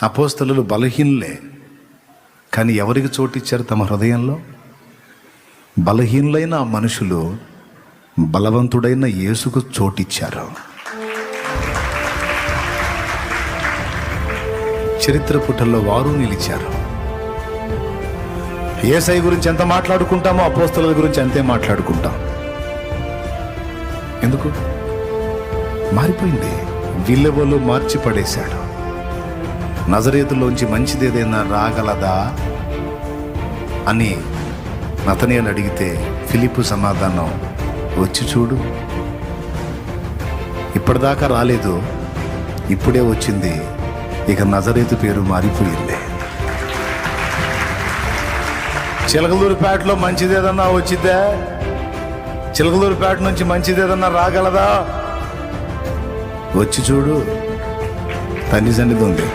అపోస్తలులు బలహీనులే, కానీ ఎవరికి చోటిచ్చారు తమ హృదయంలో? బలహీనులైన మనుషులు బలవంతుడైన యేసుకు చోటిచ్చారు. చరిత్ర పుటల్లో వారు నిలిచారు. యేసయ్య గురించి ఎంత మాట్లాడుకుంటామో అపోస్తలుల గురించి అంతే మాట్లాడుకుంటాం. ఎందుకు? మారిపోయింది. విలువలు మార్చి పడేశాడు. నజరేతులోంచి మంచిదేదైనా రాగలదా అని నతనీయులు అడిగితే ఫిలిప్పు సమాధానం, వచ్చి చూడు. ఇప్పటిదాకా రాలేదు, ఇప్పుడే వచ్చింది. ఇక నజరేతు పేరు మారిపోయింది. చిలకలూరుపేటలో మంచిదేదన్నా వచ్చిద్దా? చిలకలూరుపేట నుంచి మంచిదేదన్నా రాగలదా? వచ్చి చూడు, తండ్రి సన్నిధి ఉంది.